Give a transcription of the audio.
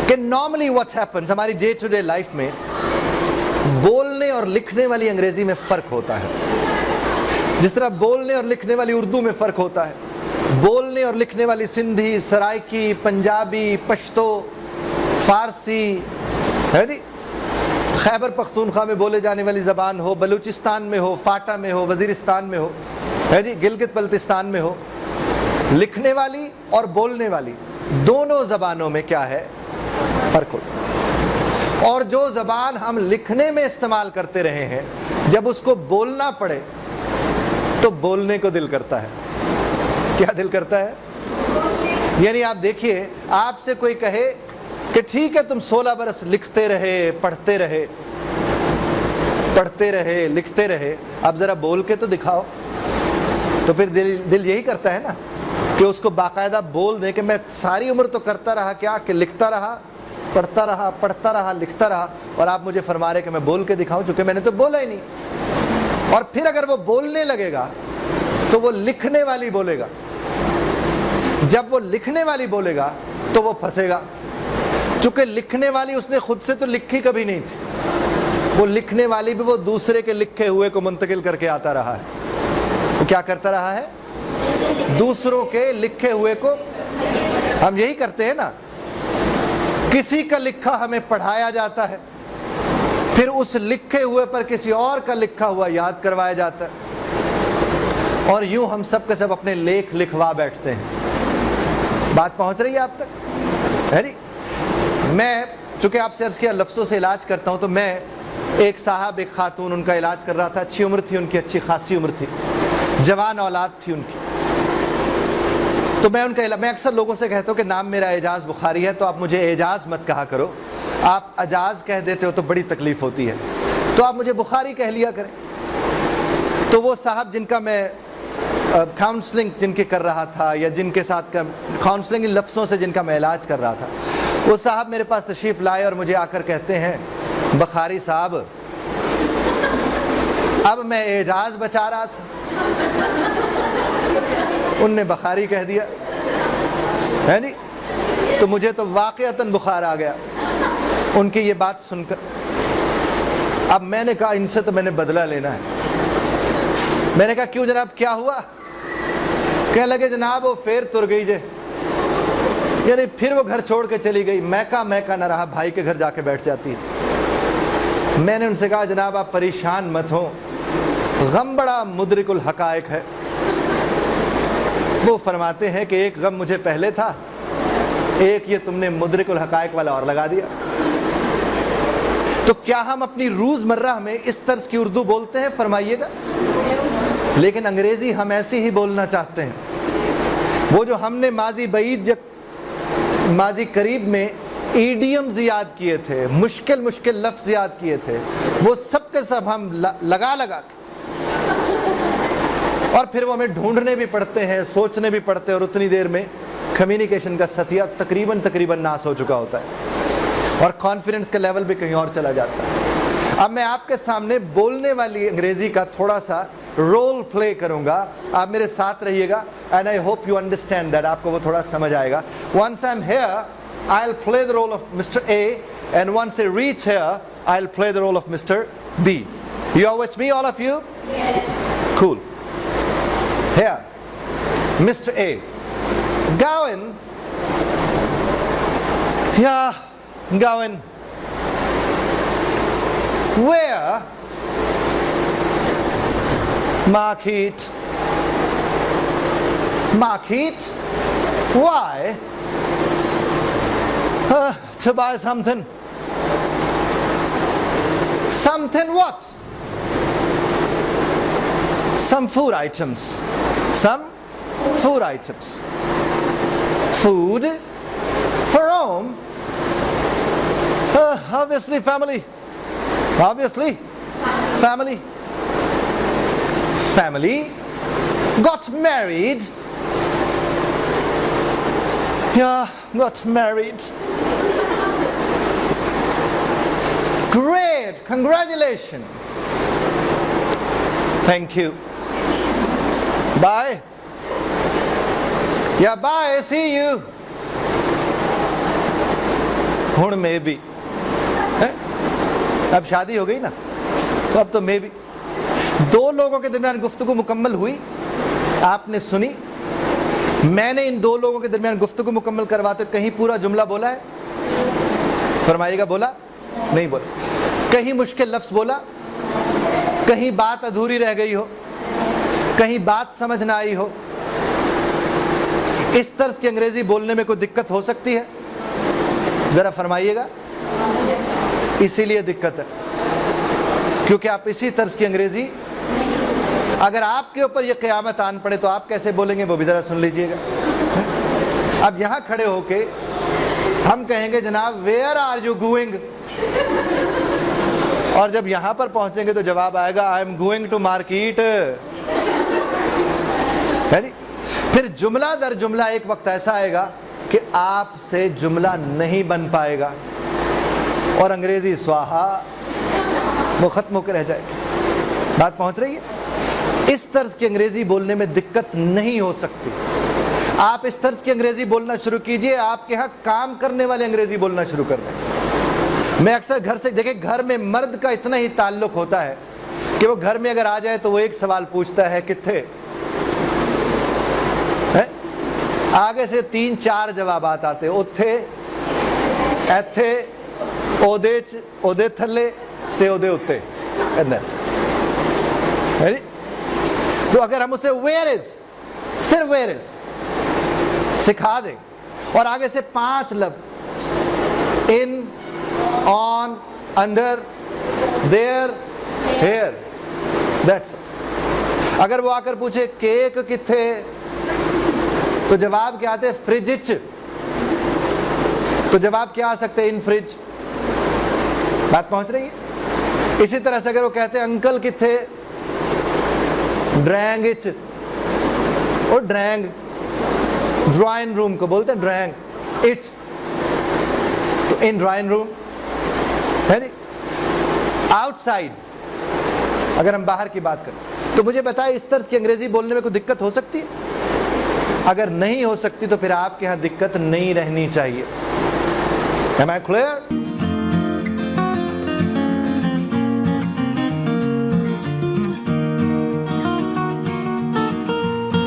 کہ normally what happens ہماری day to day life میں بولنے اور لکھنے والی انگریزی میں فرق ہوتا ہے. جس طرح بولنے اور لکھنے والی اردو میں فرق ہوتا ہے, بولنے اور لکھنے والی سندھی, سرائکی, پنجابی, پشتو, فارسی ہے جی, خیبر پختونخوا میں بولے جانے والی زبان ہو, بلوچستان میں ہو, فاٹا میں ہو, وزیرستان میں ہو ہے جی, گلگت بلتستان میں ہو, لکھنے والی اور بولنے والی دونوں زبانوں میں کیا ہے فرق ہوتا ہے. اور جو زبان ہم لکھنے میں استعمال کرتے رہے ہیں, جب اس کو بولنا پڑے تو بولنے کو دل کرتا ہے. کیا دل کرتا ہے؟ یعنی آپ دیکھیے, آپ سے کوئی کہے کہ ٹھیک ہے تم 16 برس لکھتے رہے, پڑھتے رہے, لکھتے رہے, اب ذرا بول کے تو دکھاؤ. تو پھر دل یہی کرتا ہے نا کہ اس کو باقاعدہ بول دیں کہ میں ساری عمر تو کرتا رہا کیا, کہ لکھتا رہا, پڑھتا رہا, لکھتا رہا, اور آپ مجھے فرما رہے کہ میں بول کے دکھاؤں, چونکہ میں نے تو بولا ہی نہیں. اور پھر اگر وہ بولنے لگے گا تو وہ لکھنے والی بولے گا. جب وہ لکھنے والی بولے گا تو وہ پھنسے گا, چونکہ لکھنے والی اس نے خود سے تو لکھی کبھی نہیں تھی. وہ لکھنے والی بھی وہ دوسرے کے لکھے ہوئے کو منتقل کر کے آتا رہا ہے. وہ کیا کرتا رہا ہے؟ دوسروں کے لکھے ہوئے کو. ہم یہی کرتے ہیں نا, کسی کا لکھا ہمیں پڑھایا جاتا ہے, پھر اس لکھے ہوئے پر کسی اور کا لکھا ہوا یاد کروایا جاتا ہے, اور یوں ہم سب کے سب اپنے لیکھ لکھوا بیٹھتے ہیں. بات پہنچ رہی ہے آپ تک ہے جی؟ میں چونکہ آپ سے عرض کیا لفظوں سے علاج کرتا ہوں, تو میں ایک صاحب, ایک خاتون, ان کا علاج کر رہا تھا. اچھی عمر تھی ان کی, اچھی خاصی عمر تھی, جوان اولاد تھی ان کی. تو میں اکثر لوگوں سے کہتا ہوں کہ نام میرا اعجاز بخاری ہے, تو آپ مجھے اعجاز مت کہا کرو, آپ اجاز کہہ دیتے ہو تو بڑی تکلیف ہوتی ہے, تو آپ مجھے بخاری کہہ لیا کریں. تو وہ صاحب جن کا میں کاؤنسلنگ جن کی کر رہا تھا, یا جن کے ساتھ کاؤنسلنگ لفظوں سے جن کا میں علاج کر رہا تھا, وہ صاحب میرے پاس تشریف لائے اور مجھے آ کر کہتے ہیں, بخاری صاحب اب میں اعجاز بچا رہا تھا, ان نے بخاری کہہ دیا ہے جی. تو مجھے تو واقعتاً بخار آ گیا ان کی یہ بات سن کر. اب میں نے کہا ان سے تو میں نے بدلہ لینا ہے. میں نے کہا کیوں جناب, کیا ہوا؟ کہنے لگے جناب وہ پھر تر گئی جے, یعنی پھر وہ گھر چھوڑ کے چلی گئی. میں کہا نہ رہا, بھائی کے گھر جا کے بیٹھ جاتی ہے. میں نے ان سے کہا جناب آپ پریشان مت ہوں, غم بڑا مدرک الحقائق ہے. وہ فرماتے ہیں کہ ایک غم مجھے پہلے تھا, ایک یہ تم نے مدرک الحقائق والا اور لگا دیا. تو کیا ہم اپنی روزمرہ میں اس طرز کی اردو بولتے ہیں؟ فرمائیے گا. لیکن انگریزی ہم ایسی ہی بولنا چاہتے ہیں. وہ جو ہم نے ماضی بعید یا ماضی قریب میں ایڈیمز یاد کیے تھے, مشکل لفظ یاد کیے تھے, وہ سب کے سب ہم لگا کے, اور پھر وہ ہمیں ڈھونڈنے بھی پڑتے ہیں, سوچنے بھی پڑتے ہیں, اور اتنی دیر میں کمیونیکیشن کا سطح تقریباً ناس ہو چکا ہوتا ہے, اور کانفیڈنس کا لیول بھی کہیں اور چلا جاتا ہے. اب میں آپ کے سامنے بولنے والی انگریزی کا تھوڑا سا رول پلے کروں گا, آپ میرے ساتھ رہیے گا, and I hope you understand that. آپ کو وہ تھوڑا سمجھ آئے گا. Once I am here I'll play the role of Mr. A, and once I reach here I'll play the role of Mr. B. You are with me, all of you? Yes. Cool. Here, Mr. A. Gowan. Yeah, Gowan. Where? Market. Market? Why? To buy something. Something what? Some food items. Some food items. Food for home. Obviously family. Obviously family. Family got married. Yeah, got married. Great, congratulations. Thank you. Bye. Yeah, bye, see you. ہن میں بھی. اب شادی ہو گئی نا تو اب تو میں بھی. دو لوگوں کے درمیان گفتگو مکمل ہوئی, آپ نے سنی, میں نے ان دو لوگوں کے درمیان گفتگو مکمل کرواتے کہیں پورا جملہ بولا ہے؟ فرمائیے گا بولا؟ نہیں بولا. کہیں مشکل لفظ بولا؟ کہیں بات ادھوری رہ گئی ہو, کہیں بات سمجھ نہ آئی ہو؟ اس طرز کی انگریزی بولنے میں کوئی دقت ہو سکتی ہے؟ ذرا فرمائیے گا. اسی لیے دقت ہے کیونکہ آپ اسی طرز کی انگریزی, اگر آپ کے اوپر یہ قیامت آن پڑے تو آپ کیسے بولیں گے وہ بھی ذرا سن لیجئے گا. اب یہاں کھڑے ہو کے ہم کہیں گے جناب ویئر آر یو گوئنگ, اور جب یہاں پر پہنچیں گے تو جواب آئے گا I am going to market. پھر جملہ در جملہ ایک وقت ایسا آئے گا کہ آپ سے جملہ نہیں بن پائے گا اور انگریزی سواہا, وہ ختم ہو کے رہ جائے گی. بات پہنچ رہی ہے؟ اس طرز کی انگریزی بولنے میں دقت نہیں ہو سکتی. آپ اس طرز کی انگریزی بولنا شروع کیجئے, آپ کے ہاں کام کرنے والے انگریزی بولنا شروع کر دیں. میں اکثر گھر سے دیکھیں, گھر میں مرد کا اتنا ہی تعلق ہوتا ہے کہ وہ گھر میں اگر آ جائے تو وہ ایک سوال پوچھتا ہے کتھے, آگے سے 3-4 جوابات آتے, اتھے, ایتھے, اودے چ, اودے تھلے تے اودے اتے. تو اگر ہم اسے ویئر از, صرف ویئر از سکھا دیں اور آگے سے 5 لفظ in, on, under, there, here, that's it. اگر وہ آ کر پوچھے کیک کتھے تو جواب کیا آتے؟ فریج اچ. تو جواب کیا آ سکتے؟ ان فریج. بات پہنچ رہی ہے؟ اسی طرح سے اگر وہ کہتے ہیں انکل کتھے, ڈرینگ اچ, اور ڈرینگ ڈرائنگ روم کو بولتے ہیں ڈرینگ اچ, تو ان ڈرائنگ روم ہے نہیں. آؤٹ سائڈ اگر ہم باہر کی بات کریں تو مجھے بتائیں اس طرز کی انگریزی بولنے میں کوئی دقت ہو سکتی ہے؟ اگر نہیں ہو سکتی تو پھر آپ کے ہاں دقت نہیں رہنی چاہیے. Am I clear?